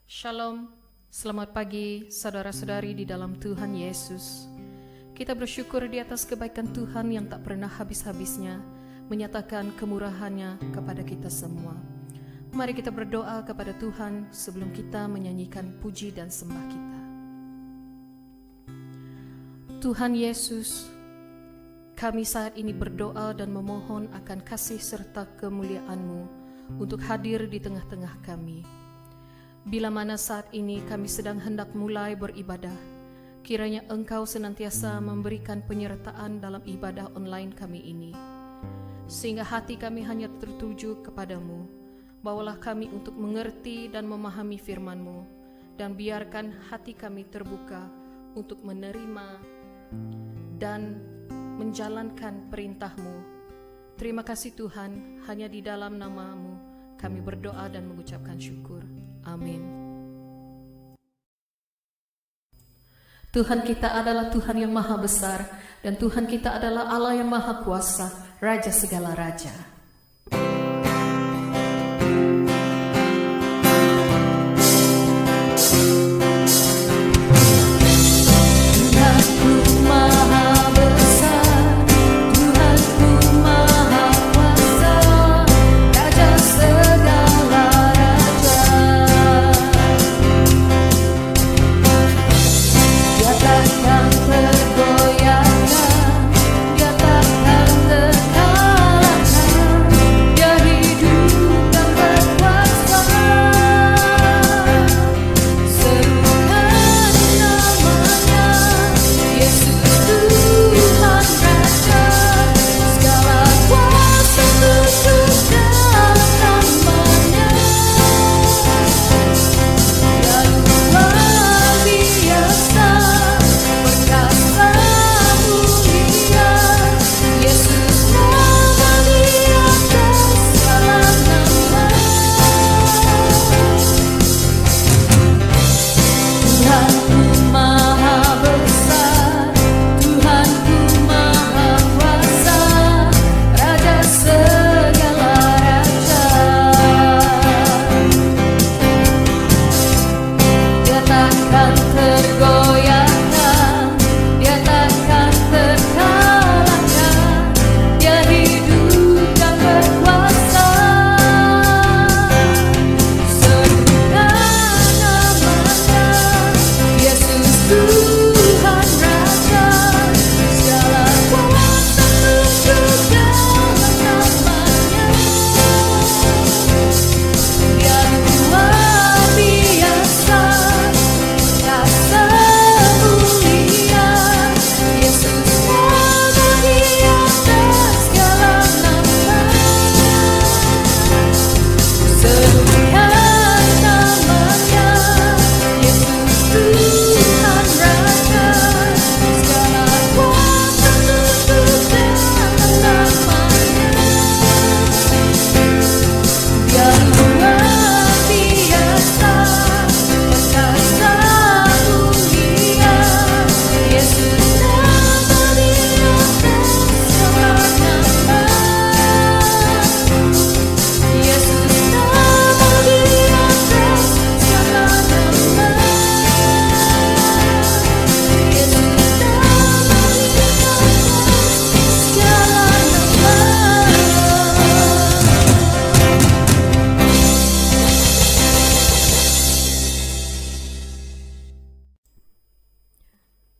Shalom, selamat pagi saudara-saudari di dalam Tuhan Yesus. Kita bersyukur di atas kebaikan Tuhan yang tak pernah habis-habisnya, menyatakan kemurahannya kepada kita semua. Mari kita berdoa kepada Tuhan sebelum kita menyanyikan puji dan sembah kita. Tuhan Yesus, kami saat ini berdoa dan memohon akan kasih serta kemuliaan-Mu untuk hadir di tengah-tengah kami. Bila mana saat ini kami sedang hendak mulai beribadah, kiranya Engkau senantiasa memberikan penyertaan dalam ibadah online kami ini, sehingga hati kami hanya tertuju kepadamu. Bawalah kami untuk mengerti dan memahami firman-Mu, dan biarkan hati kami terbuka untuk menerima dan menjalankan perintah-Mu. Terima kasih Tuhan, hanya di dalam nama-Mu kami berdoa dan mengucapkan syukur. Amin. Tuhan kita adalah Tuhan yang maha besar, dan Tuhan kita adalah Allah yang maha kuasa, Raja segala raja.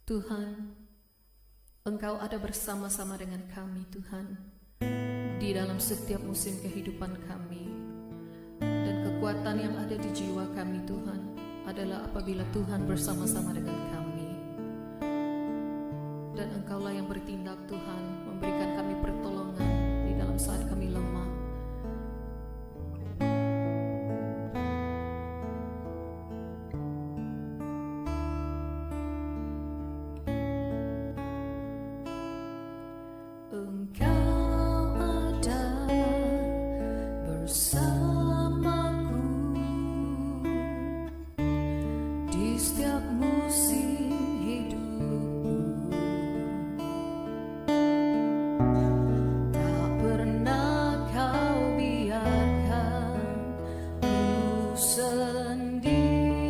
Tuhan, Engkau ada bersama-sama dengan kami, Tuhan, di dalam setiap musim kehidupan kami. Dan kekuatan yang ada di jiwa kami, Tuhan, adalah apabila Tuhan bersama-sama dengan kami. Dan Engkaulah yang bertindak, Tuhan, memberikan kami pertolongan di dalam saat kami lemah. Setiap musim hidupku, sendiri.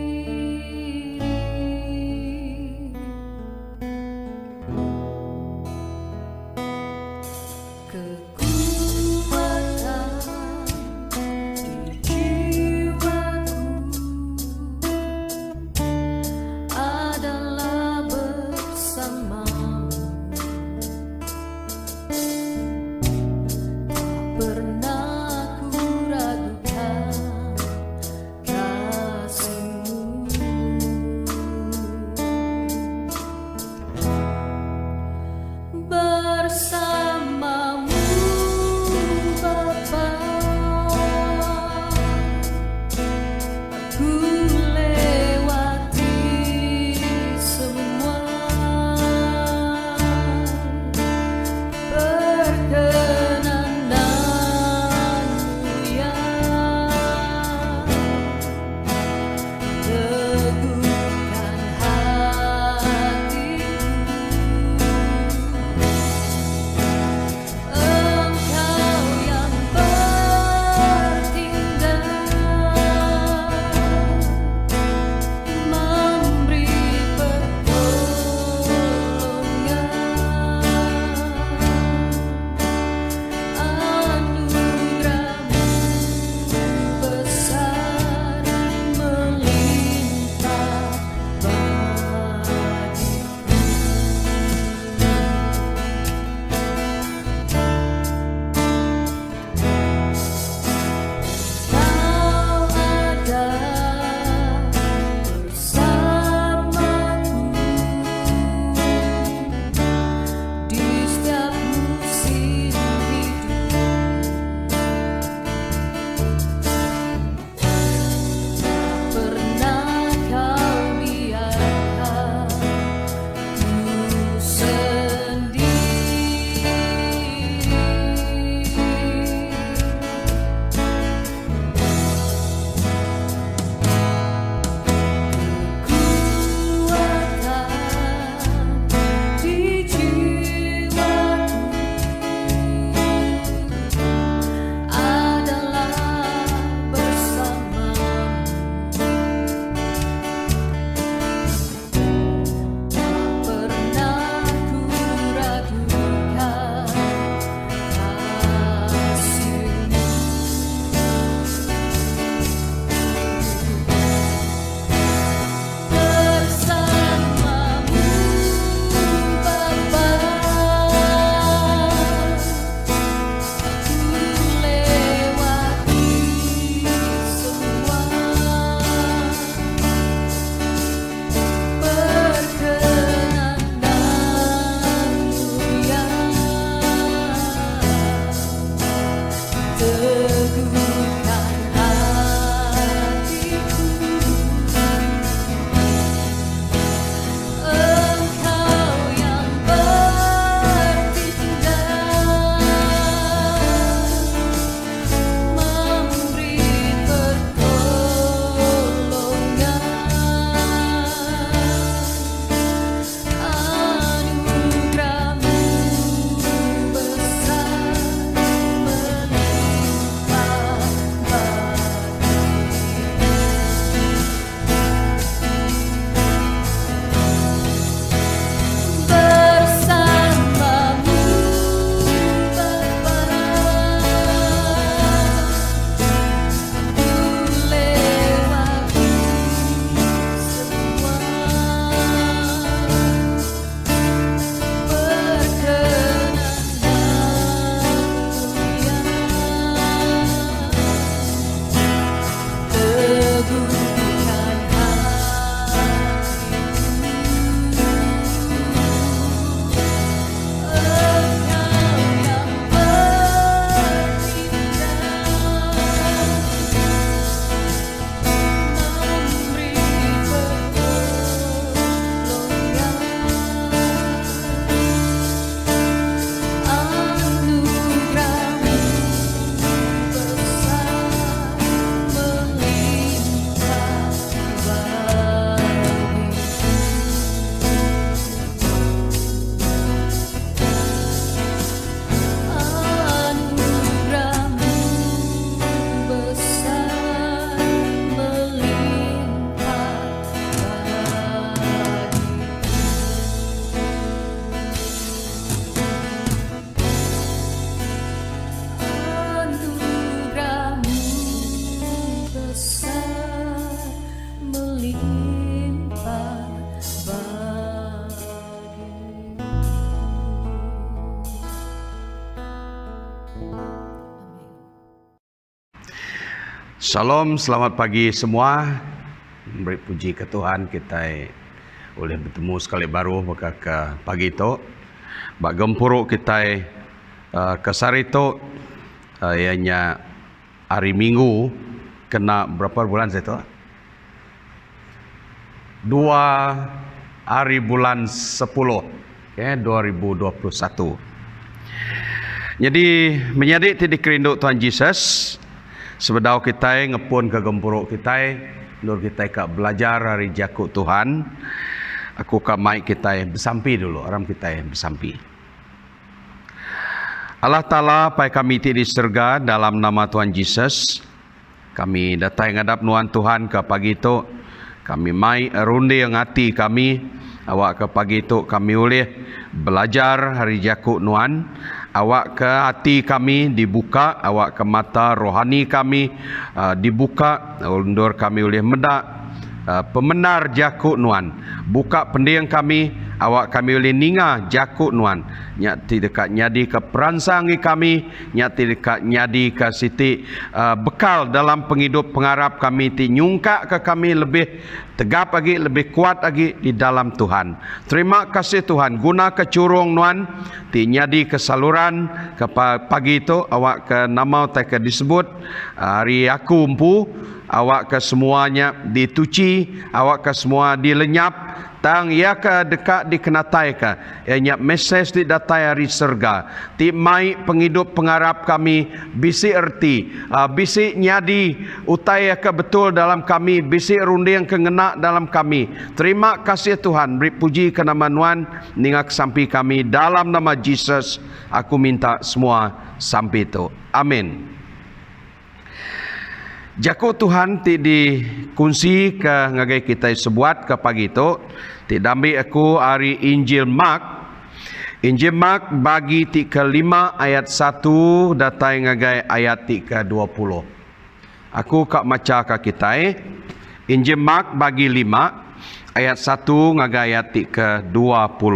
Shalom, selamat pagi semua. Beri puji ke Tuhan, kita boleh bertemu sekali baru maka ke pagi itu. Bak gempuruk kita ke sari itu, ianya hari Minggu kena berapa bulan saya tahu? 2 hari bulan 10, okay, 2021. Jadi menjadi tidik rindu Tuhan Yesus. Sebedau kita ngepun ke gempuruk kita, nur kita ke belajar hari jakuk Tuhan. Aku ke mic kita bersampi dulu, orang kita bersampi. Allah Ta'ala, pai kami di surga dalam nama Tuhan Yesus. Kami datang ngadap nuan Tuhan ke pagi itu. Kami mai runde yang hati kami. Awak ke pagi itu kami boleh belajar hari jakuk nuan. Awak ke hati kami dibuka, awak ke mata rohani kami dibuka, undur kami oleh medak pemenar jakuk nuan. Buka pendiang kami, awak kami oleh ninga jakuk nuan. Nyati dekat nyadi ke peransangi kami, nyati dekat nyadi ke siti bekal dalam penghidup pengharap kami ti nyungka ke kami lebih tegap lagi, lebih kuat lagi di dalam Tuhan. Terima kasih Tuhan, guna ke curung nuan ti nyadi ke saluran ke pagi itu awak ke nama tak disebut hari aku umpu, awak ke semuanya dituci, awak ke semua dilenyap. Tang ia ke dekat dikenatai ke ianya mesej di datai hari serga ti mai penghidup pengharap kami bisi erti bisi nyadi utai ke betul dalam kami, bisi rundi yang kengena dalam kami. Terima kasih Tuhan, beri puji ke nama Nuan ningak sampai kami dalam nama Yesus aku minta semua sampai itu, amin. Jakuk Tuhan ti dikunci ke ngagai kita sebuat ke pagi itu. Ti dambi aku hari Injil Mark. Injil Mark bagi ti ke-5 ayat 1 datai ngagai ayat ti ke-20. Aku kak maca ke kita. Injil Mark bagi 5 ayat 1 ngagai ayat ti ke-20.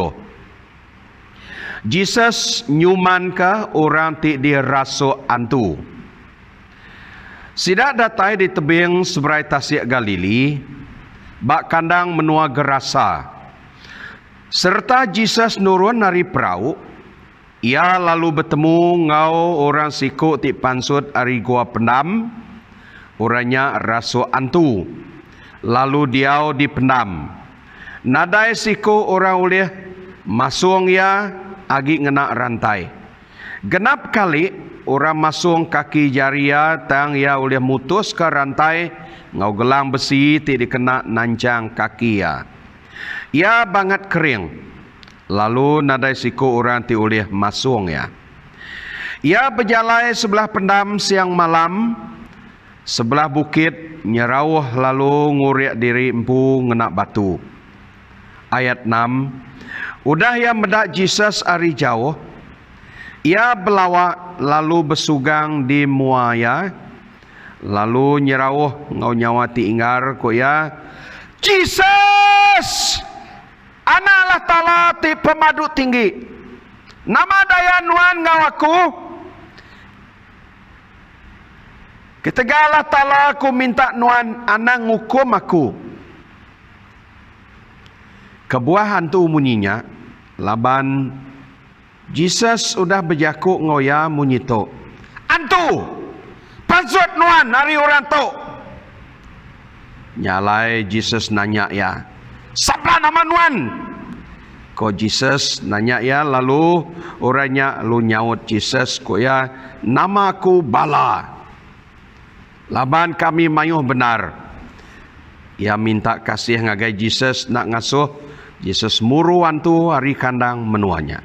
Jesus nyuman ke orang ti dirasuk antu. Sidak datai di tebing seberai Tasik Galili, bak kandang menua gerasa. Serta Jesus nurun dari perahu, ia lalu bertemu ngau orang siku ti pansut ari gua pendam, orangnya rasu antu. Lalu diau dipendam. Nadai siku orang ulih masung ya agi ngena rantai. Genap kali orang masung kaki jaria tang ia oleh mutus ke rantai ngau gelang besi ti dikena nancang kaki ya. Ia banget kering. Lalu nadai siku orang ti oleh masung ya. Ia berjalan sebelah pendam siang malam, sebelah bukit nyerauh lalu nguriak diri empu ngena batu. Ayat 6. Udah ya medak Jesus ari jauh. Ia belawak lalu bersugang di muaya, lalu nyerauh ngau nyawa ti inggar ko ya, Jesus, analah Ta'ala ti pemadu tinggi, nama daya nuan ngau aku, ketegalah Ta'ala aku minta nuan anang hukum aku. Kebuah hantu munyinya, laban Jesus sudah berjakuk ngoya munyito. Antu, pansut nuan hari orang tu. Nyalai Jesus nanya ya, siapa nama nuan? Ko Jesus nanya ya, lalu orangnya lu nyaut Jesus ko ya, nama aku Bala. Laban kami mayuh benar. Ia minta kasih ngagai Jesus nak ngasuh. Jesus muru antu hari kandang menuanya.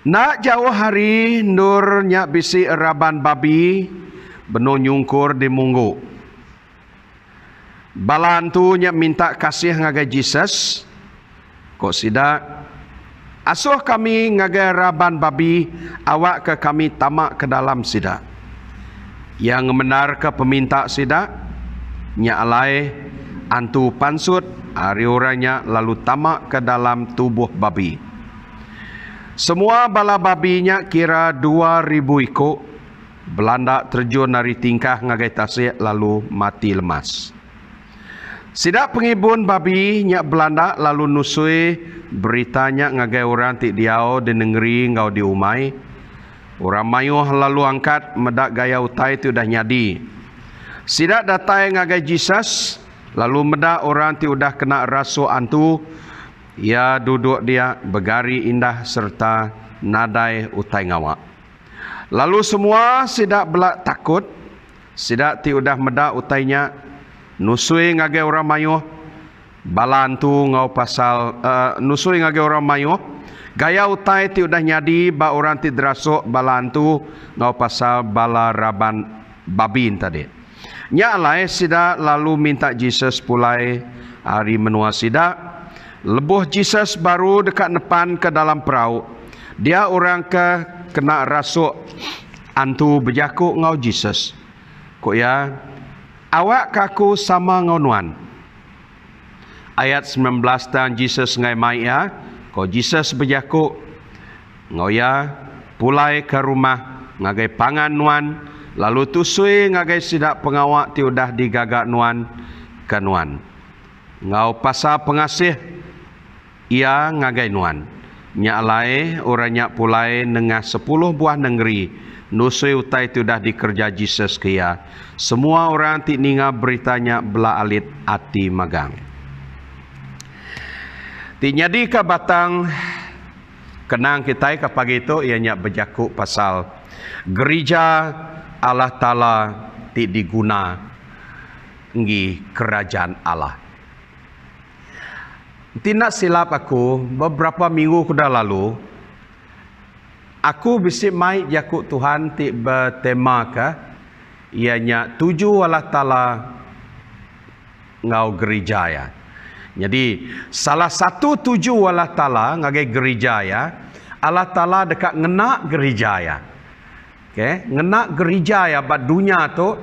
Nak jauh hari nurnya bisi eraban babi beno nyungkur di munggu. Balantunya minta kasih ngagai Jesus. Kok sida asuh kami ngagai eraban babi awak ke kami tamak ke dalam sida. Yang menar ke peminta sida nya alai antu pansut hari orangnya lalu tamak ke dalam tubuh babi. Semua bala babinya kira 2,000 ikut. Belanda terjun dari tingkah ngagai tasik lalu mati lemas. Sidak pengibun babi nyak Belanda lalu nusui beritanya ngagai orang ti diau di negeri ngau di umai. Orang mayuh lalu angkat medak gaya utai tu dah nyadi. Sidak datai ngagai Jesus lalu medak orang ti udah kena rasu antu. Ia duduk dia bergari indah serta nadai utai ngawak. Lalu semua sidak belak takut. Sidak ti udah medak utainya. Nusui ngagai orang mayuh. Balan tu ngau pasal. Nusui ngagai orang mayuh. Gaya utai ti udah nyadi. Ba orang ti derasuk balan tu ngau pasal bala raban babin tadi. Nyak lai sidak lalu minta Jesus pulai hari menua sidak. Lebuh Jesus baru dekat depan ke dalam perahu. Dia orang kena rasuk antu berjakuk ngau Jesus. Kok ya, awak kaku sama ngau nuan. Ayat 19 dan Jesus ngai mai ya. Kau Jesus berjakuk ngau ya pulai ke rumah ngagai pangan nuan. Lalu tusui ngagai sidak pengawak ti udah digagak nuan ke nuan. Ngau pasal pengasih ia ngagai nuan. Nyak lai orang nyak pulai nengah 10 buah negeri. Nusui utai tu dah dikerja Jesus kia. Semua orang ti ninga beritanya bela alit ati magang. Ti nyadi ka batang kenang kita ke pagi itu ia nyak berjakuk pasal gereja Allah Ta'ala ti diguna ngi kerajaan Allah. Tidak silap aku, beberapa minggu kuda lalu, aku bisik mai jakuk Tuhan ti bertema ke, ianya 7 Allah Ta'ala ngau gereja ya. Jadi, salah satu 7 Allah Ta'ala ngagai gereja ya, Allah Ta'ala dekat ngenak gereja ya. Okay? Ngenak gereja ya, bat dunia tu,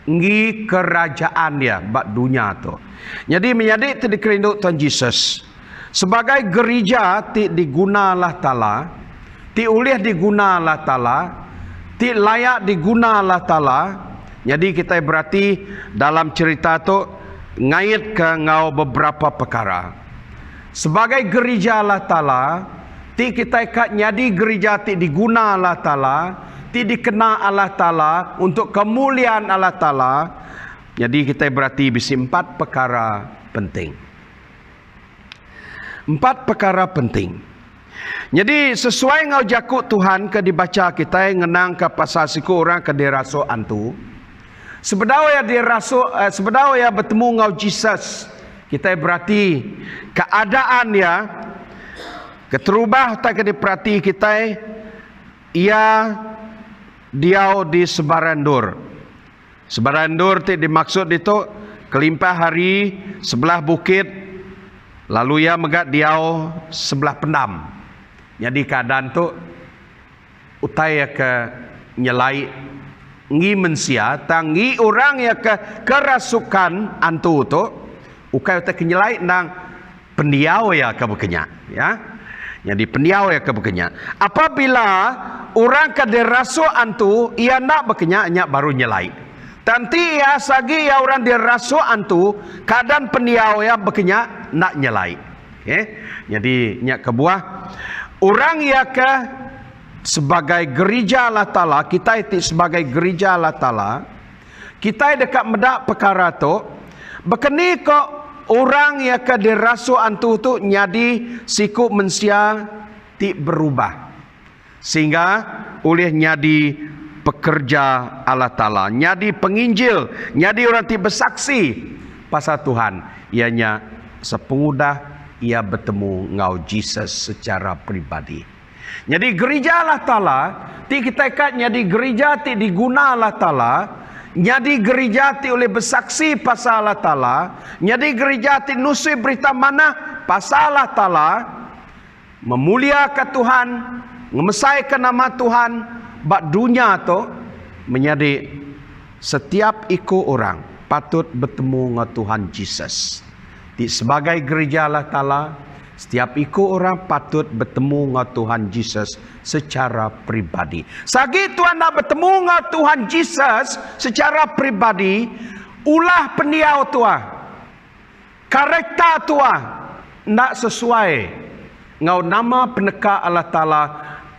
ngi kerajaan dia, bat dunia tu. Jadi menjadi ti dikerinduk Tuhan Jesus sebagai gereja ti diguna Allah Ta'ala, ti ulih diguna Allah Ta'ala, ti layak diguna Allah Ta'ala. Jadi kita berarti dalam cerita tu ngait ke ngau beberapa perkara. Sebagai gereja Allah Ta'ala, ti kita ikat nyadi gereja ti diguna Allah Ta'ala, ti dikena Allah Ta'ala untuk kemuliaan Allah Ta'ala. Jadi kita berarti bisi 4 perkara penting. 4 perkara penting. Jadi sesuai ngau jakuk Tuhan ke dibaca kita ngenang ke pasal siku orang ke dirasuk antu. Sebenarnya dirasuk sebenarnya bertemu ngau Jesus. Kita berarti keadaan ya keterubah tak ke diperhati kita ia diau di sebarandur. Sebarandur ti dimaksud itu kelimpah hari sebelah bukit lalu ia megat diau sebelah pendam. Jadi keadaan tu utai ke nyelai ngi mensia tangi orang ya ke kerasukan antu tu ukai utai kenyelai nang pendiau ya ke bekenya ya. Jadi pendiau ya ke bekenya. Apabila orang ke dirasuk antu ia nak bekenya nyak baru nyelai. Tanti ya sagi ya orang dirasuk antu keadaan pendiau ya bekenya nak nyelai. Okay? Jadi nyak kebuah orang ya ke sebagai gereja Allah Ta'ala, kita itu sebagai gereja Allah Ta'ala, kita dekat medak perkara tu bekeni kok orang ya ke dirasuk antu tu nyadi siku mensia ti berubah sehingga oleh nyadi pekerja Allah Ta'ala, nyadi penginjil, nyadi orang ti bersaksi pasal Tuhan. Ianya sepengudah ia bertemu ngau Jesus secara pribadi. Jadi gereja Allah Ta'ala ti kita ikat nyadi gereja ti diguna Allah Ta'ala, nyadi gereja ti oleh bersaksi pasal Allah Ta'ala, nyadi gereja ti nusui berita mana pasal Allah Ta'ala, memuliakan Tuhan, ngemesaikan nama Tuhan. Bak dunia tu menjadi setiap ikut orang patut bertemu dengan Tuhan Jesus. Sebagai gereja Allah Ta'ala, Setiap ikut orang patut bertemu dengan Tuhan Yesus secara pribadi. Sagi Tuhan nak bertemu dengan Tuhan Yesus secara pribadi, ulah pendiau Tuhan, karakter Tuhan nak sesuai dengan nama peneka Allah Ta'ala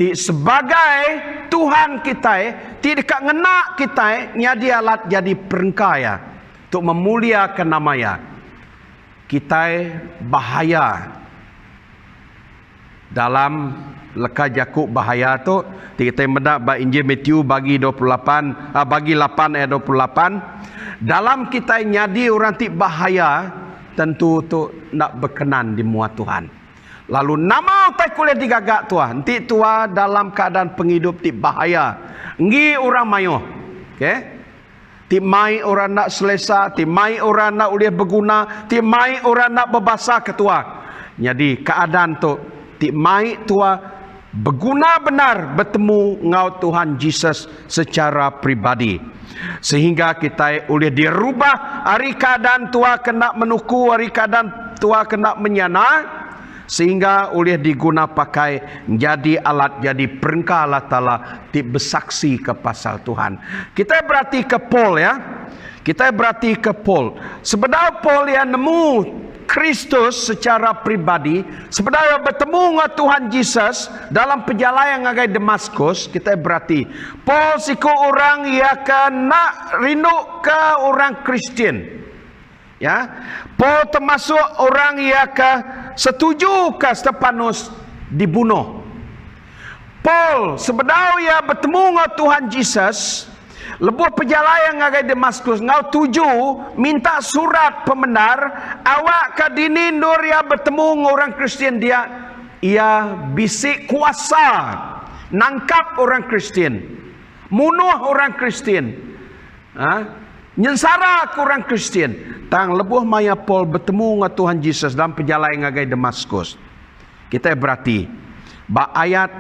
ti sebagai Tuhan kita, ti dekat ngenak kita nyadi alat jadi perengkaya untuk memuliakan namanya. Kita bahaya dalam leka Yakub bahaya tu kita mendak ba Injil Matthew bagi 28 bagi 8 ayat 28, dalam kita nyadi orang ti bahaya tentu tu nak berkenan di muat Tuhan. Lalu nama utai kuliah digagak Tuhan ti tua dalam keadaan penghidup ti bahaya ngi orang mayo, okey, ti mai orang nak selesa, ti mai orang nak uliah berguna, ti mai orang nak berbahasa ketua. Jadi keadaan tu ti mai tua berguna benar bertemu dengan Tuhan Yesus secara pribadi. Sehingga kita boleh dirubah hari keadaan tua kena menuku, hari keadaan tua kena menyana, sehingga boleh diguna pakai jadi alat, jadi perengkah Allah Ta'ala ti bersaksi ke pasal Tuhan. Kita berarti ke Paul ya. Kita berarti ke Paul. Sebenarnya Paul yang nemu Kristus secara pribadi, sebenarnya bertemu dengan Tuhan Yesus dalam perjalanan ngagai Damaskus, kita berarti Paul siku orang yang nak rindu ke orang Kristian. Ya, Paul termasuk orang yang setuju ke Stefanus dibunuh. Paul sebenarnya bertemu dengan Tuhan Yesus lebuh perjalanan ngagai Damaskus, ngau tuju minta surat pembenar awak kadini nur ya bertemu dengan orang Kristian dia, ia bisik kuasa nangkap orang Kristian, munuh orang Kristian, nyensara ke orang Kristian. Tang lebuh maya Paul bertemu dengan Tuhan Yesus dalam perjalanan ngagai Damaskus. Kita berarti ayat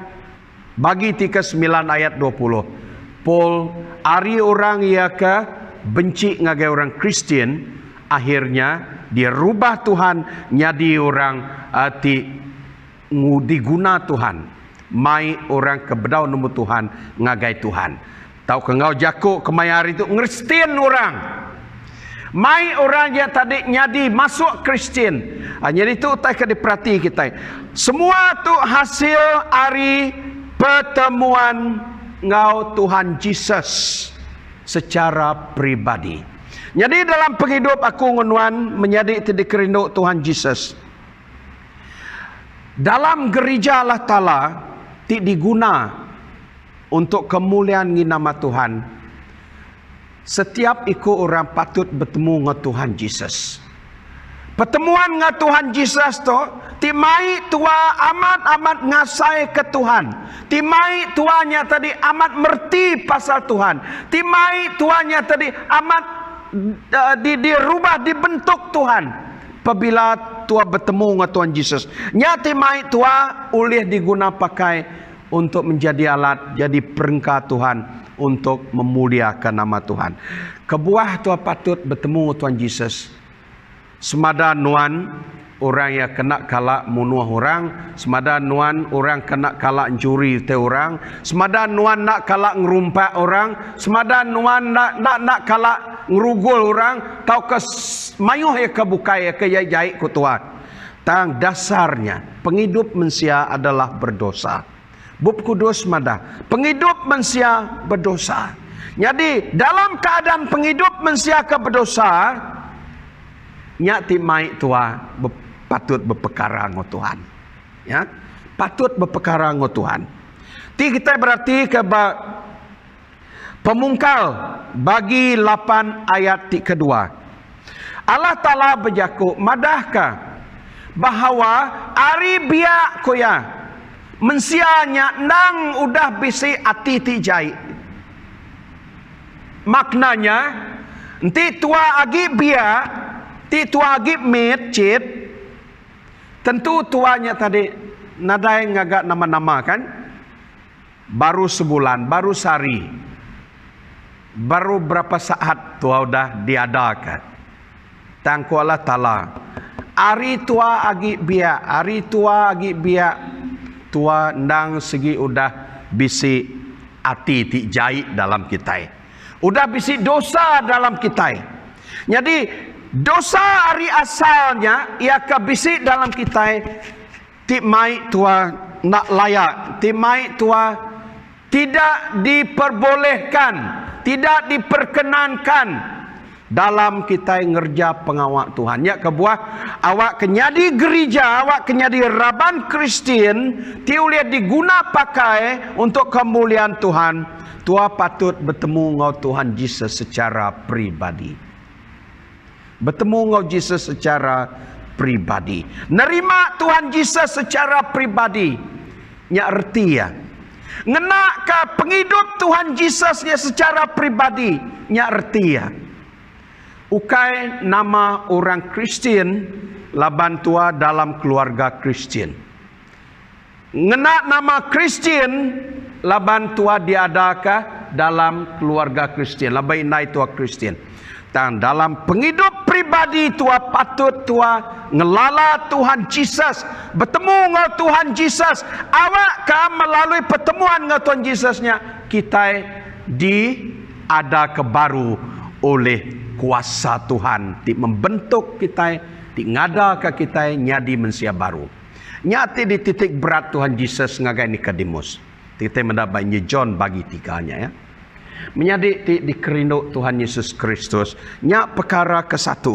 bagi 39 ayat 20. Paul ari orang yang ke benci ngagai orang Kristian, akhirnya dia rubah Tuhan nyadi orang ti diguna Tuhan, mai orang kebedau nemu Tuhan ngagai Tuhan. Tahu ke ngau Jakub kemayari itu ngerstin orang, mai orang yang tadi nyadi masuk Kristian. Jadi itu tak diperhati kita. Semua tu hasil ari pertemuan ngau Tuhan Yesus secara pribadi. Jadi dalam penghidup aku ngunuan menjadi tidak kerindu Tuhan Yesus. Dalam gereja Allah Ta'ala tidak diguna untuk kemuliaan nama Tuhan. Setiap ikut orang patut bertemu dengan Tuhan Yesus. Pertemuan dengan Tuhan Yesus tu timai tua amat ngasai ke Tuhan. Timai tuanya tadi amat merti pasal Tuhan. Timai tuanya tadi amat dirubah dibentuk Tuhan. Apabila tua bertemu dengan Tuhan Yesus, nyati mai tua ulih diguna pakai untuk menjadi alat, jadi perengkah Tuhan untuk memuliakan nama Tuhan. Kebuah tua patut bertemu dengan Tuhan Yesus. Semada nuan orang yang kena kalak munuh orang, semada nuan orang kena kalak mencuri te orang, semada nuan nak kalak ngerumpak orang, semada nuan nak kalak ngerugul orang, tau ke mayuh ya ke bukai ya ke jai ku Tuhan. Tang dasarnya penghidup manusia adalah berdosa. Bab kudus mada penghidup manusia berdosa. Jadi dalam keadaan penghidup manusia ke berdosa, nyati mai tua patut berperkara dengan Tuhan. Ya, patut berperkara dengan Tuhan. Kita berarti ke pemungkal bagi 8 ayat kedua. Allah Ta'ala berjaku madahkah bahawa ari biak koya mensianya nang udah bisi ati tijai. Maknanya enti tua agi biak ti tua agi masjid, tentu tuanya tadi nadai ngagak nama-nama kan, baru sebulan, baru sehari, baru berapa saat tua udah diadakan. Tangku Allah Ta'ala Ari tua agi biak, ari tua agi biak. Tua ndang segi udah bisi ati ti jahit dalam kita. Udah bisi dosa dalam kita. Jadi dosa ari asalnya ia kabisi dalam kita. Ti mai tua nak layak, ti mai tua tidak diperbolehkan, tidak diperkenankan dalam kita ngerja pengawak Tuhan. Ya kebuah awak kenyadi gereja, awak kenyadi raban Kristen, ti uliah diguna pakai untuk kemuliaan Tuhan. Tua patut bertemu ngau Tuhan Yesus secara pribadi. Bertemu ngau Yesus secara pribadi. Nerima Tuhan Yesus secara pribadi. Nya erti ya. Ngena ke penghidup Tuhan Yesusnya secara pribadi. Nya erti ya. Ukai nama orang Kristen laban tua dalam keluarga Kristen. Ngena nama Kristen laban tua diadakah dalam keluarga Kristen. Labai nai tua Kristen. Dan dalam penghidup pribadi tua patut tua ngelala Tuhan Yesus, bertemu dengan Tuhan Yesus. Awak kan melalui pertemuan dengan Tuhan Yesusnya kita diada kebaru oleh kuasa Tuhan ti membentuk kita, ti ngada ke kita nyadi manusia baru. Nyati di titik berat Tuhan Yesus ngagai Nikodemus. Kita mendapatnya John bagi tiganya ya. Menjadi di kerinduk Tuhan Yesus Kristus. Nya perkara ke-1.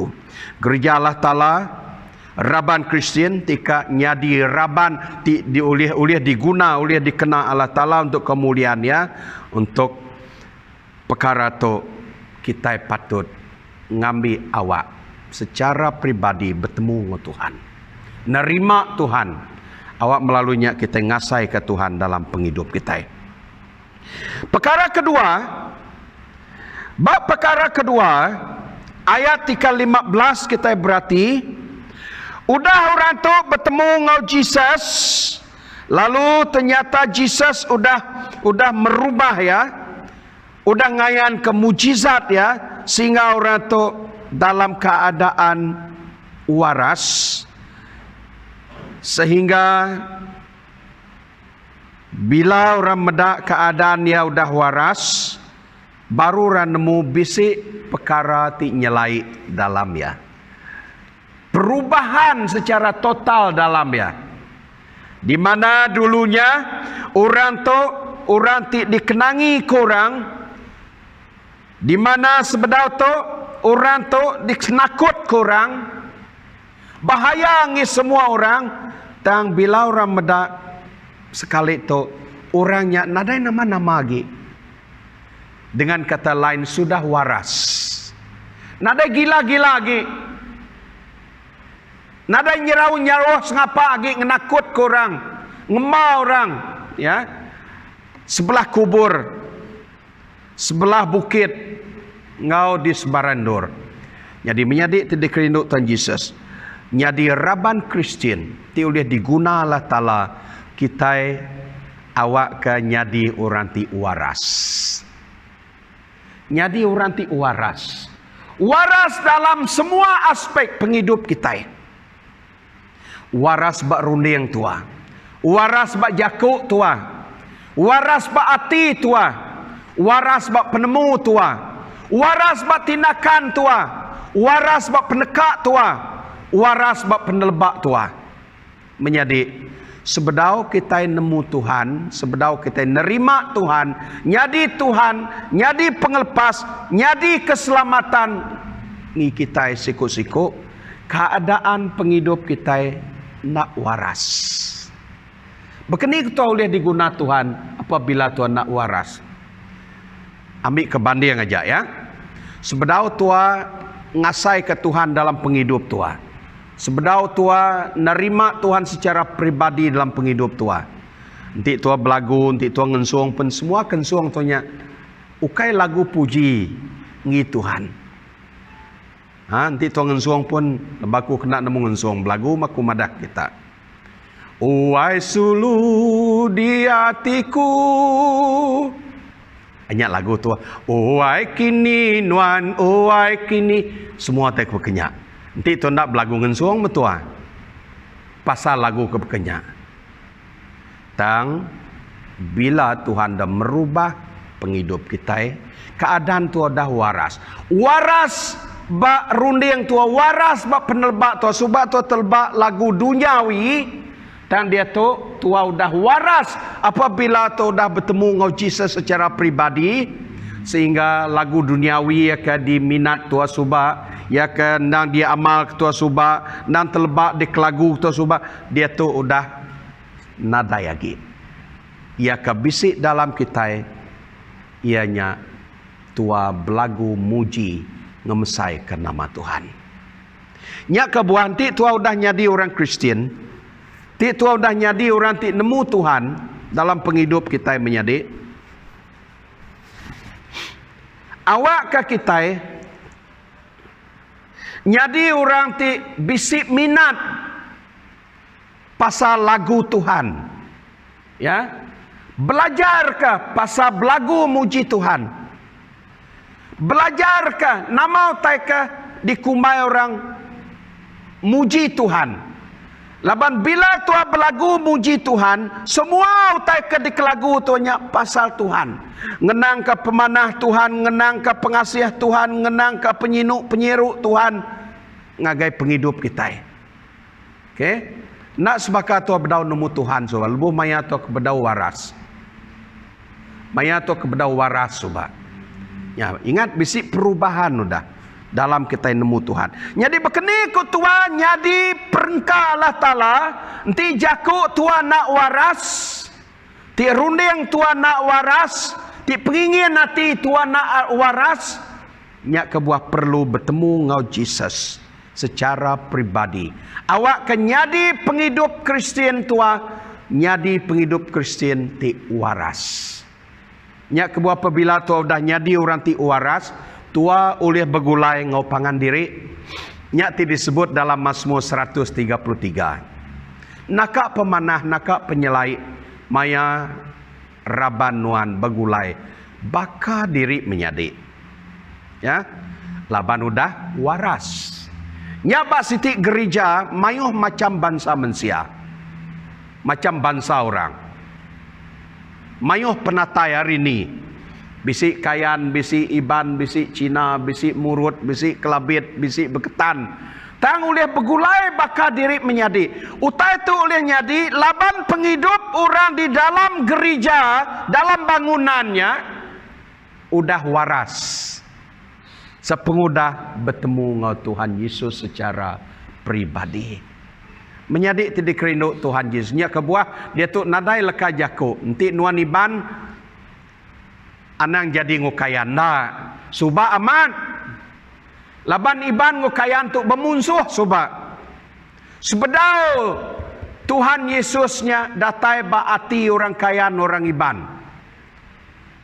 Gereja Allah Ta'ala raban Kristen tika nyadi raban diulih diguna ulih dikena Allah Ta'ala untuk kemuliaannya. Untuk perkara tu kita patut ngambil awak secara pribadi bertemu dengan Tuhan. Nerima Tuhan. Awak melaluinya kita ngasai ke Tuhan dalam penghidup kita. Perkara kedua, bab perkara kedua ayat 15 kita berarti udah orang tu bertemu dengan Jesus, lalu ternyata Jesus udah merubah ya, udah ngayan ke mujizat ya, sehingga orang tu dalam keadaan waras, sehingga bila orang medak keadaan dia udah waras, baru orang nemu bisik perkara ti nyelai dalam ya. Perubahan secara total dalam ya. Di mana dulunya orang ti dikenangi kurang, di mana sebedau tu orang tu dikenakut kurang, bahaya ngi semua orang. Tang bila orang medak sekali tu orangnya nadai nama-nama lagi. Dengan kata lain sudah waras. Nadai gila-gila lagi. Nadai nyerau-nyerau sengapa lagi ngenakut korang, ngemau orang ya. Sebelah kubur, sebelah bukit ngau di sebarandur. Jadi menyadik ti dikerinduk Tuhan Yesus. Nyadi raban Kristen ti oleh diguna Allah Ta'ala kita awak ke nyadi orang ti waras. Nyadi orang ti waras. Waras dalam semua aspek penghidup kita. Waras bak runding tua. Waras bak jakuk tua. Waras bak ati tua. Waras bak penemu tua. Waras bak tindakan tua. Waras bak penekak tua. Waras bak penelebak tua. Menjadi sebedau kita nemu Tuhan, sebedau kita nerima Tuhan, nyadi Tuhan, nyadi pengelepas, nyadi keselamatan ni kita siku-siku, keadaan penghidup kita nak waras. Bekeni kita boleh diguna Tuhan apabila Tuhan nak waras. Ambil kebanding aja ya. Sebedau tua ngasai ke Tuhan dalam penghidup tua. Sebedau tua nerima Tuhan secara pribadi dalam penghidup tua. Nanti tua belagu, nanti tua ngensuang pun semua kensuang tuanya. Ukai lagu puji ngi Tuhan. Nanti tua ngensuang pun baku kena nemu ngensuang belagu maku madak kita. Uai sulu di hatiku. Hanya lagu tua. Uai kini nuan, uai kini. Semua tak berkenyak. Nanti tu nak belagu ngensuang metua. Pasal lagu kebekenya. Tang bila Tuhan dah merubah penghidup kita, keadaan tu dah waras. Waras bak runding tua, waras bak penelbak tua, subak tua telbak lagu duniawi, dan dia tu tua udah waras apabila tu dah bertemu dengan Jesus secara pribadi, sehingga lagu duniawi ya ke diminat tua subak, ya ke nang dia amal tua subak, nang telbak di lagu tua subak, dia tu udah nada lagi. Ia ke bisik dalam kita, ianya tua belagu muji ngemesai ke nama Tuhan. Nya kebuahan ti tua udah nyadi orang Kristen, ti tua udah nyadi orang ti nemu Tuhan dalam penghidup kita menyadi. Awak ke kita nyadi orang ti bisik minat pasal lagu Tuhan. Ya. Belajar ke pasal belagu muji Tuhan? Belajar ke nama utai ke dikumai orang muji Tuhan? Laban bila tua belagu muji Tuhan, semua utai ke di kelagu tuanya pasal Tuhan. Ngenang ke pemanah Tuhan, ngenang ke pengasih Tuhan, ngenang ke penyiruk Tuhan, ngagai penghidup kita. Okey? Nak sebakat tua bedau nemu Tuhan soal, lebuh maya tua ke bedau waras. Maya tua ke bedau waras sobat. Ya, ingat bisik perubahan udah dalam kita nemu Tuhan. Jadi berkeni ku Tuhan, jadi perengka Allah Ta'ala, nanti jaku Tuhan nak waras, ti runding Tuhan nak waras, ti pengingin nanti Tuhan nak waras, nyak kebuah perlu bertemu ngau Jesus secara pribadi. Awak kan nyadi penghidup Kristen tua, nyadi penghidup Kristen ti waras. Nyak kebuah apabila tua dah nyadi orang ti waras, tua oleh bergulai ngau pangan diri. Nyak ti disebut dalam Mazmur 133. Nakak pemanah, nakak penyelai, maya raban nuan bergulai, baka diri menyadi. Ya, laban udah waras. Nyabak siti gereja mayuh macam bangsa manusia, macam bangsa orang. Mayuh penatai hari ini, bisik kayan, bisik iban, bisik Cina, bisik murut, bisik kelabit, bisik beketan. Tang oleh bergulai baka diri menyadi. Utai tu oleh nyadi laban penghidup orang di dalam gereja, dalam bangunannya udah waras. Sepengudah bertemu dengan Tuhan Yesus secara pribadi. Menyadik tidak kerinduk Tuhan Yesus. Nya kebuah dia tu nadai leka jaku. Nanti nuan iban anang jadi ngukayan na. Subak aman. Laban iban ngukayan tu bermunsuh subak. Sebedau Tuhan Yesusnya datai baati orang kayan orang iban.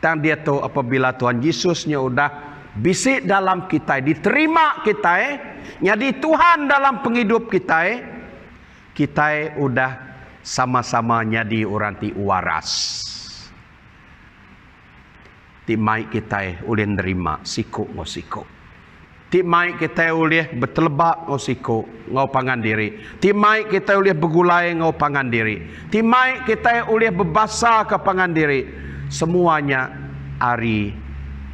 Dan dia tu apabila Tuhan Yesusnya udah bisik dalam kita, diterima kita, jadi Tuhan dalam penghidup kita, kita udah sama-sama jadi orang ti waras. Ti mai kita oleh nerima siku ngo siku. Ti mai kita oleh bertelebak ngo siku ngau pangan diri. Ti mai kita oleh bergulai ngau pangan diri. Ti mai kita oleh berbasa ke pangan diri. Semuanya hari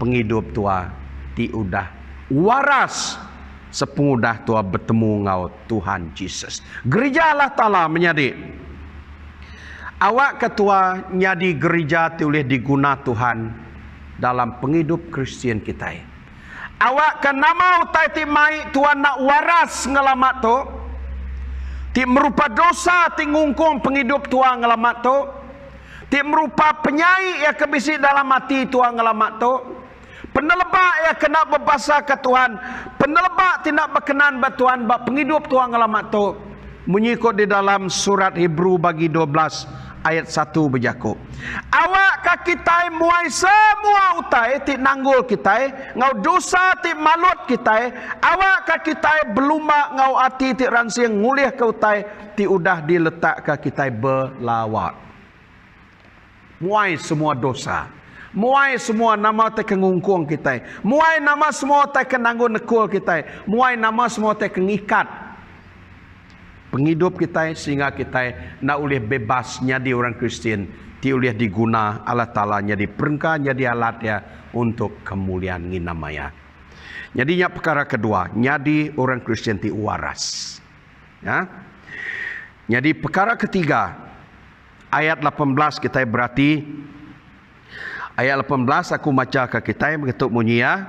penghidup tua ti udah waras sepengudah tua bertemu ngau Tuhan Yesus. Gereja Allah Ta'ala menyadi. Awak ketua nyadi gereja ti oleh diguna Tuhan dalam penghidup Kristen kita. Awak ke nama utai ti mai Tuhan nak waras ngelamat tu. Ti merupa dosa ti ngungkung penghidup Tuhan ngelamat tu. Ti merupa penyai yang kebisi dalam hati Tuhan ngelamat tu. Penelebak yang kena berbahasa ke Tuhan. Penelebak tidak berkenan buat Tuhan. Buat penghidup Tuhan ngelamat tu. Menyikut di dalam surat Hebrew bagi 12 ayat 1 berjaku. Awak ka kita muai semua utai ti nanggul kita. Ngau dosa ti malut kita. Awak ka kita berlumba ngau ati ti ransing ngulih ke utai. Ti udah diletak ke kita berlawak. Muai semua dosa. Muai semua nama te kengungkung kita. Muai nama semua te kenanggun nekul kita. Muai nama semua te kengikat penghidup kita sehingga kita nak boleh bebas jadi orang Kristian. Ti boleh diguna Allah Ta'ala jadi perengkah jadi alat ya untuk kemuliaan namanya. Jadinya perkara kedua, jadi orang Kristian ti waras. Ya. Jadi perkara ketiga, ayat 18 kita berarti ayat 18 aku baca ke kita begitu bunyi ya.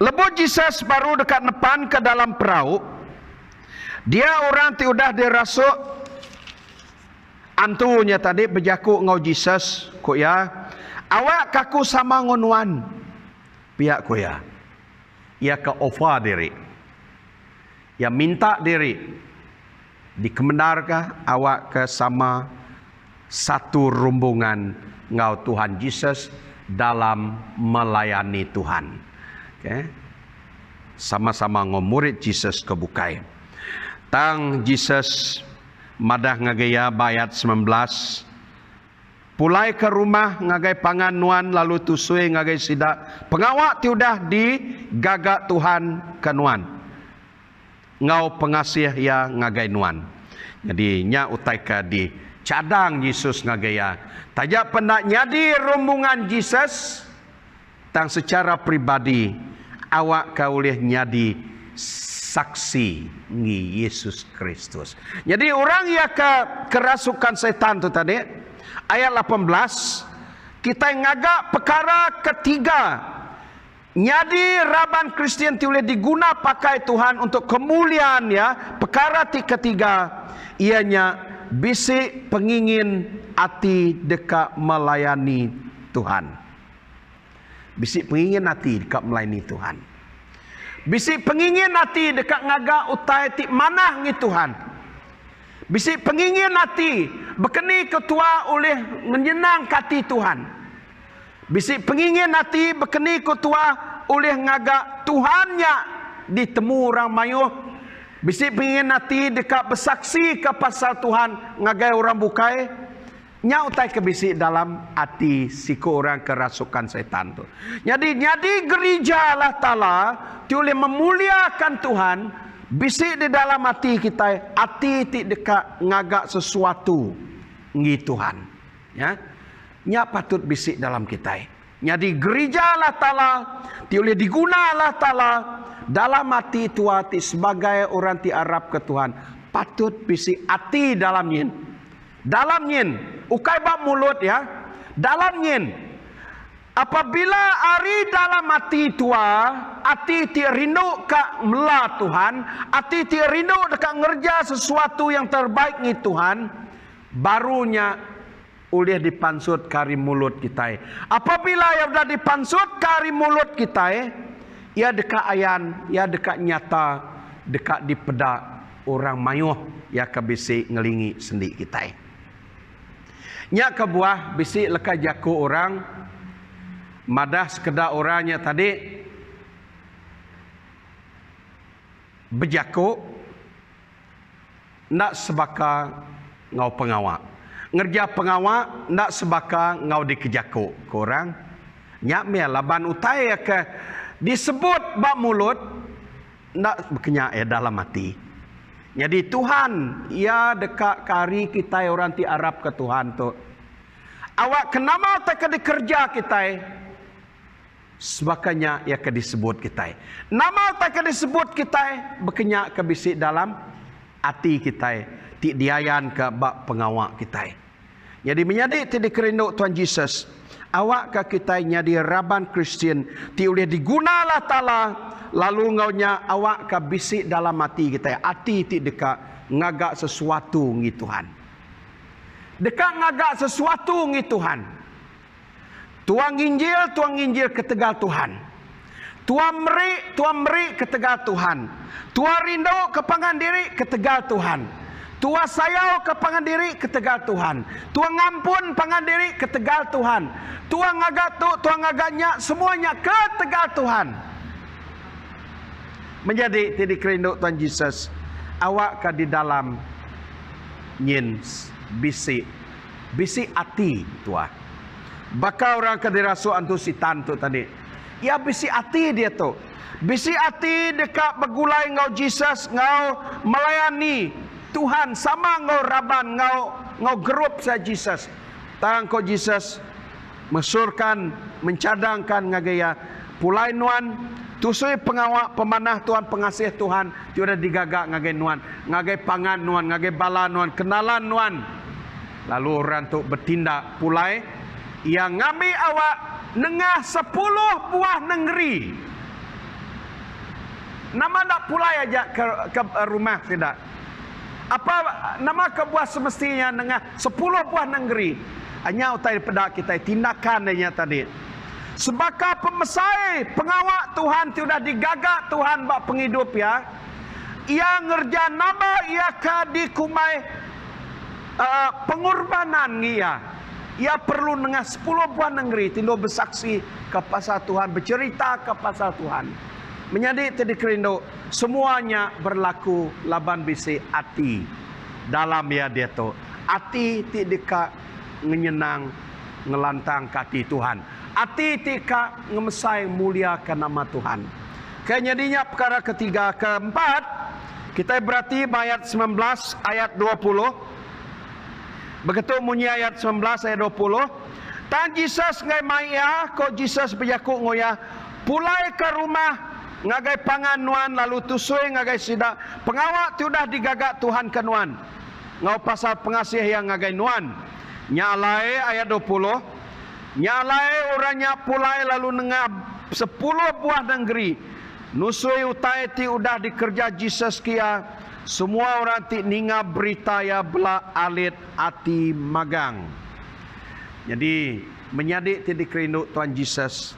Lebu Jesus baru dekat depan ke dalam perahu. Dia orang ti udah dirasuk antunya tadi berjaku ngau Jesus ko ya. Awak kaku sama ngonuan. Pihak ko ya. Ia ke offer diri. Ia minta diri. Dikebenarkah awak ke sama satu rombongan ngau Tuhan Yesus dalam melayani Tuhan. Okay. Sama-sama ngau murid Yesus kebukai. Tang Yesus madah ngagaya bayat 19. Pulai ke rumah ngagai pangan nuan lalu tusui ngagai sidak. Pengawak tiudah digagak Tuhan ke nuan. Ngau pengasih ya ngagai nuan. Jadi nya utai ka di cadang Yesus ngagaya. Tajak pendak nyadi rombongan Yesus tang secara pribadi awak ka boleh nyadi saksi ngi Yesus Kristus. Jadi orang yang kerasukan setan tu tadi ayat 18 kita ngagak perkara ketiga. Nyadi raban Kristian ti boleh diguna pakai Tuhan untuk kemuliaan ya. Perkara ketiga ianya bisi pengingin hati dekat melayani Tuhan. Bisi pengingin hati dekat melayani Tuhan. Bisi pengingin hati dekat ngagak utai ti manah ngi Tuhan. Bisi pengingin hati berkeni ketua oleh menyenang hati Tuhan. Bisi pengingin hati berkeni ketua oleh ngagak Tuhannya ditemu orang mayuh. Bisi pengingin hati dekat bersaksi ke pasal Tuhan ngagai orang bukai. Nya utai ke bisi dalam hati siku orang kerasukan setan tu. Jadi gereja Allah Ta'ala ti oleh memuliakan Tuhan. Bisi di dalam hati kita, hati ti dekat ngagak sesuatu ngi Tuhan. Ya. Nya patut bisik dalam kita. Jadi gereja Allah Ta'ala ti oleh diguna Allah Ta'ala dalam hati tua ti sebagai orang ti Arab ke Tuhan. Patut bisik hati dalam nyin. Dalam nyin. Ukai bab mulut ya. Dalam nyin. Apabila ari dalam hati tua, hati ti rindu ka mela Tuhan, hati ti rindu dekat ngerja sesuatu yang terbaik ni Tuhan, barunya oleh dipansut kari mulut kita. Apabila ia sudah dipansut kari mulut kita, ia dekat ayan, ia dekat nyata, dekat dipedak orang mayuh, ia kebisi ngelingi sendi kita. Nya kebuah bisi leka jaku orang, madah sekedar orangnya tadi berjaku, nak sebaka ngau pengawak. Ngerja pengawak nak sebaka ngau dikejaku ke orang. Nyak mea laban utai ke disebut bab mulut nak berkenyak dalam hati. Jadi Tuhan ia dekat kari kita orang ti Arab ke Tuhan tu. Awak kenama tak dikerja kita. Sebakanya ia ke disebut kita. Nama tak ke disebut kita berkenyak ke bisik dalam hati kita. Ti diayan ke bab pengawak kita. Jadi menjadi ti dikerinduk Tuhan Yesus. Awak ke kita jadi raban Kristian. Ti boleh diguna Allah Ta'ala. Lalu ngaunya awak ke bisik dalam hati kita. Hati ti dekat ngagak sesuatu ngi Tuhan. Dekat ngagak sesuatu ngi Tuhan. Tuang Injil ketegal Tuhan. Tuang merik ketegal Tuhan. Tuang rindu kepangan diri ketegal Tuhan. Tua sayau ke pangan diri ketegal Tuhan. Tua ngampun pangan diri ketegal Tuhan. Tua ngagak tu, tua ngagaknya semuanya ketegal Tuhan. Menjadi tidik rindu Tuhan Yesus. Awak ke di dalam nyin bisi ati tua. Baka orang kedirasuan tu sitan tu tadi. Ya bisi ati dia tu. Bisi ati dekat bergulai ngau Jesus, ngau melayani Tuhan sama ngau raban, ngau gerup sa Jesus. Tang ko Jesus mesurkan, mencadangkan ngagaya pulai nuan tusui pengawak pemanah Tuhan, pengasih Tuhan, tiada digagak ngagai nuan, ngagai pangan nuan, ngagai bala nuan, kenalan nuan. Lalu orang tu bertindak pulai yang ngami awak nengah 10 buah negeri. Nama tak pulai aja ke rumah tidak. Apa nama kebuah semestinya nengah 10 buah negeri. Hanya utai pedak kita tindakan dia tadi. Sebab pemesai pengawak Tuhan sudah digagak Tuhan bak penghidup ya. Ia ngerja nama ia ka dikumai pengorbanan ia. Ia perlu nengah 10 buah negeri tindo bersaksi ke pasal Tuhan, bercerita ke pasal Tuhan. Menjadi tadi kerindu semuanya berlaku laban bisi ati dalam ya dia tu. Ati tidak menyenang ngelantang kati Tuhan. Ati tika ngemesai muliakan nama Tuhan. Kenyadinya perkara ketiga, keempat, kita berarti ayat 19 ayat 20. Begitu bunyi ayat 19 ayat 20. Tan Jesus ngai maya ko Jesus berjaku ngoya pulai ke rumah ngagai pangan nuan lalu tusui ngagai sida. Pengawak sudah digagak Tuhan ke nuan. Ngau pasal pengasih yang ngagai nuan. Nyalai ayat 20. Nyalai orangnya pulai lalu nengah 10 buah negeri. Nusui utai ti udah dikerja Jesus kia. Semua orang ti ninga berita ya bela alit ati magang. Jadi menyadik ti dikerinduk Tuhan Jesus.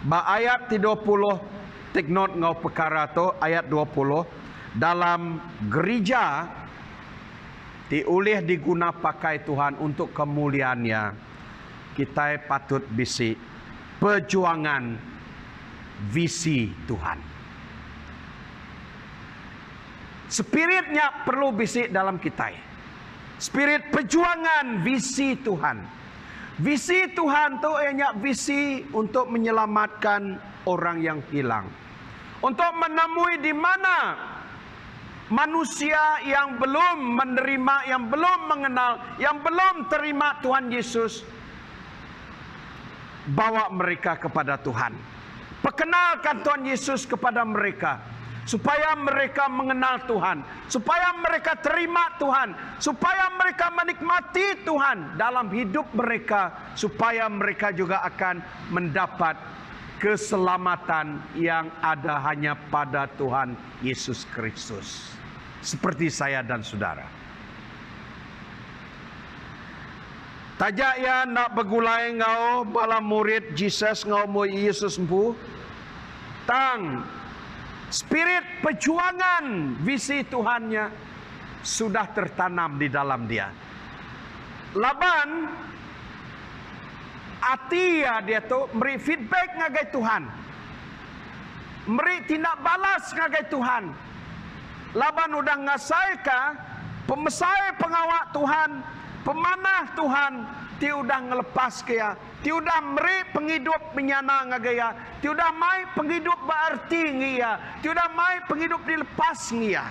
Ba ayat ti 20 take note ngau perkara tu ayat 20 dalam gereja diulih diguna pakai Tuhan untuk kemuliaannya. Kita patut bisi perjuangan visi Tuhan. Spiritnya perlu bisi dalam kita. Spirit perjuangan visi Tuhan. Visi Tuhan tu hanya visi untuk menyelamatkan orang yang hilang. Untuk menemui di mana manusia yang belum menerima, yang belum mengenal, yang belum terima Tuhan Yesus, bawa mereka kepada Tuhan. Perkenalkan Tuhan Yesus kepada mereka. Supaya mereka mengenal Tuhan. Supaya mereka terima Tuhan. Supaya mereka menikmati Tuhan dalam hidup mereka. Supaya mereka juga akan mendapat keselamatan yang ada hanya pada Tuhan Yesus Kristus. Seperti saya dan saudara. Tajak ya nak bergulai ngau bala murid Jesus ngau mu Yesus empu. Tang spirit perjuangan visi Tuhannya sudah tertanam di dalam dia. Laban hati ya dia tu beri feedback ngagai Tuhan. Beri tindak balas ngagai Tuhan. Laban udah ngasai ka pemesai pengawak Tuhan, pemanah Tuhan, ti udah ngelepas kaya, ti udah meri penghidup menyana ngagaya, ti udah mai penghidup berarti ngia, ti udah mai penghidup dilepas ngia.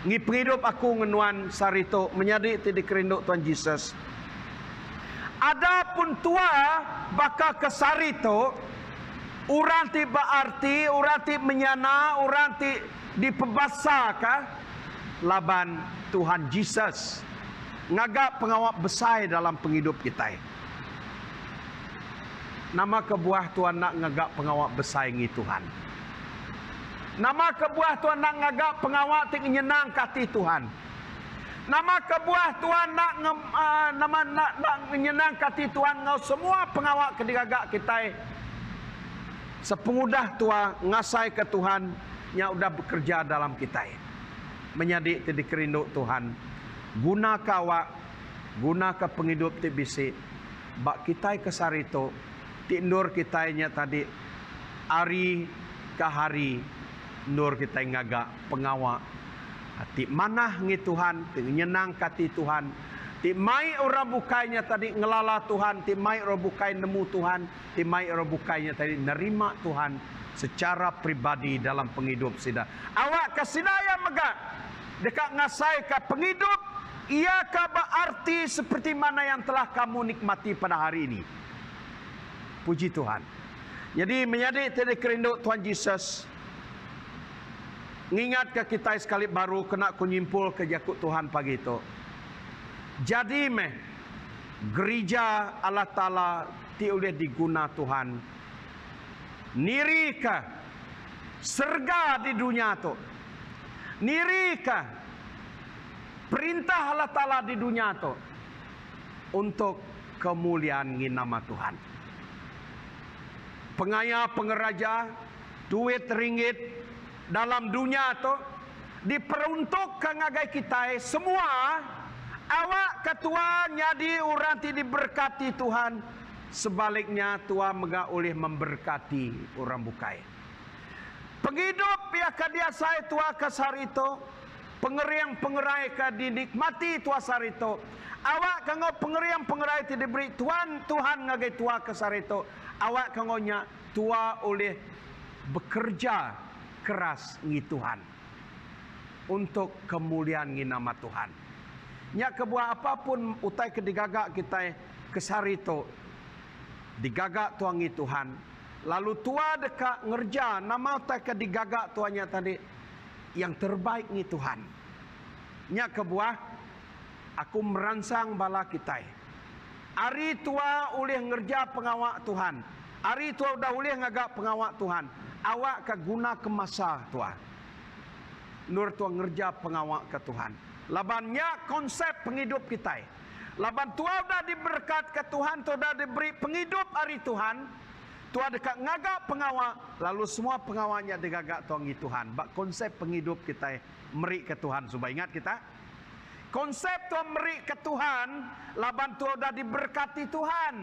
Ngi penghidup aku ngenuan sarito menyadi ti dikerinduk Tuhan Yesus. Adapun tua baka ke sarito, urang ti berarti, urang ti menyana, urang ti dipebasaka laban Tuhan Yesus. Ngagak pengawak besar dalam penghidup kita. Nama kebuah Tuhan nak ngagak pengawak besar ngi Tuhan. Nama kebuah Tuhan nak ngagak pengawak ting nyenang kati Tuhan. Nama kebuah Tuhan nak nak nyenang kati Tuhan ngau semua pengawak kedigagak kita. Sepengudah tua ngasai ke Tuhan yang udah bekerja dalam kita. Menyadik ti dikerinduk Tuhan. Guna kawak, guna ke penghidup ti bisi. Bak kita kesarito, ti ndur kitanya tadi hari ke hari ndur kita ngagak pengawak Ti manah ngi Tuhan, ti nyenang kati Tuhan. Ti mai ora bukainya tadi ngelala Tuhan, ti mai ora bukai nemu Tuhan, ti mai ora bukainya tadi nerima Tuhan secara pribadi dalam penghidup sida. Awak kasidaya mega dekat ngasai ka penghidup, ia ka berarti seperti mana yang telah kamu nikmati pada hari ini. Puji Tuhan. Jadi menjadi tadi kerinduk Tuhan Yesus. Ngingat ke kita sekali baru kena kunyimpul ke jakut Tuhan pagi itu. Jadi gereja Allah Ta'ala ti oleh diguna Tuhan. Nirika serga di dunia tu. Nirika perintah Allah Ta'ala di dunia tu. Untuk kemuliaan nama Tuhan. Pengaya pengeraja duit ringgit dalam dunia tu diperuntukkan ngagai kita semua. Awak ketua nyadi orang ti diberkati Tuhan, sebaliknya tua mega oleh memberkati orang bukai. Penghidup ya kadia saya tua kasar itu, pengeriang pengerai ka dinikmati tua sar itu. Awak kanggo pengeriang pengerai ti diberi Tuhan ngagai tua kasar itu. Awak kanggonya tua oleh bekerja keras ngi Tuhan untuk kemuliaan ngi nama Tuhan. Nya kebuah apapun utai kedigagak kita kesarito digagak tuang ngi Tuhan. Lalu tua dekat ngerja nama utai kedigagak tuanya tadi yang terbaik ngi Tuhan. Nya kebuah aku merangsang bala kita. Ari tua oleh ngerja pengawak Tuhan. Ari tua udah oleh ngagak pengawak Tuhan. Awak ke guna ke masa tua. Nur tua ngerja pengawak ke Tuhan. Labannya konsep penghidup kita. Laban tua udah diberkat ke Tuhan, tua udah diberi penghidup hari Tuhan. Tua dekat ngagak pengawak, lalu semua pengawaknya digagak tuangi Tuhan. Bak konsep penghidup kita meri ke Tuhan. Supaya ingat kita. Konsep tua meri ke Tuhan, laban tua udah diberkati Tuhan.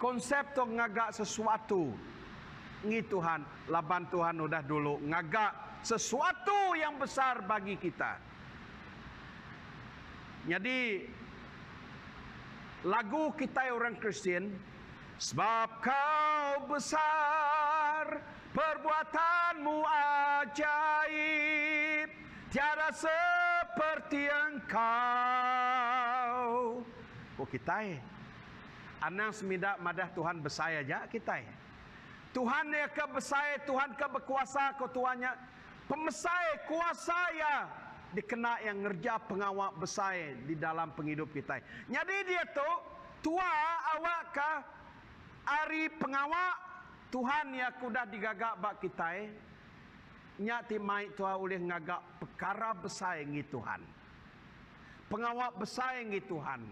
Konsep tua ngagak sesuatu ngi Tuhan, laban Tuhan udah dulu ngagak sesuatu yang besar bagi kita. Jadi lagu kita orang Kristen, sebab kau besar, perbuatanmu ajaib, tiada seperti engkau. Oh kita anang semidak madah Tuhan besar aja kita. Tuhan yang kebesar, Tuhan keberkuasa kau tuannya. Pemesai kuasa ya dikena yang ngerja pengawak besar di dalam penghidup kita. Jadi dia tu tua awak ka ari pengawak Tuhan yang kuda digagak bak kita. Nyati mai tua oleh ngagak perkara besar ngi Tuhan. Pengawak besar ngi Tuhan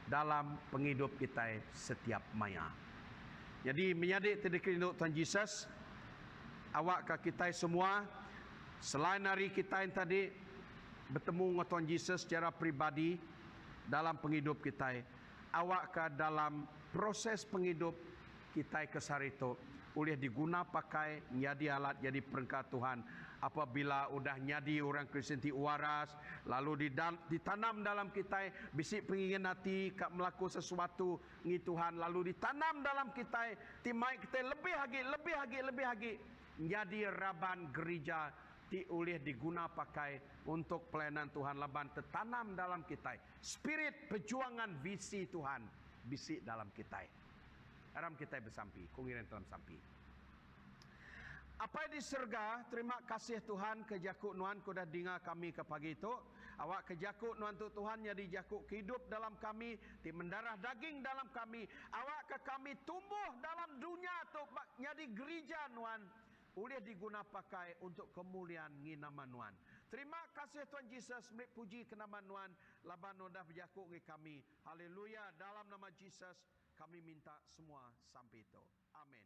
dalam penghidup kita setiap maya. Jadi menyadik terdekat Tuhan Yesus, awak ke kita semua, selain hari kita yang tadi bertemu dengan Tuhan Yesus secara pribadi dalam penghidup kita, awak ke dalam proses penghidup kita kesar itu, boleh diguna pakai nyadi alat jadi perangkat Tuhan. Apabila udah nyadi orang Kristen ti waras, lalu ditanam dalam kita bisik pengingin hati kak melakukan sesuatu ngi Tuhan, lalu ditanam dalam kita timai kita lebih lagi jadi raban gereja ti oleh diguna pakai untuk pelayanan Tuhan, laban tertanam dalam kita spirit perjuangan visi Tuhan bisik dalam kita. Aram kita bersampi, kungiran dalam sampi. Apa di surga, terima kasih Tuhan kejakuk nuan kuda dengar kami ke pagi itu. Awak kejakuk nuan tu Tuhan jadi jakuk hidup dalam kami, ti mendarah daging dalam kami. Awak ke kami tumbuh dalam dunia tu jadi gereja nuan. Boleh diguna pakai untuk kemuliaan nama nuan. Terima kasih Tuhan Yesus, beri puji ke nama nuan. Laban udah berjakuk ngi kami. Haleluya, dalam nama Yesus kami minta semua sampai itu. Amin.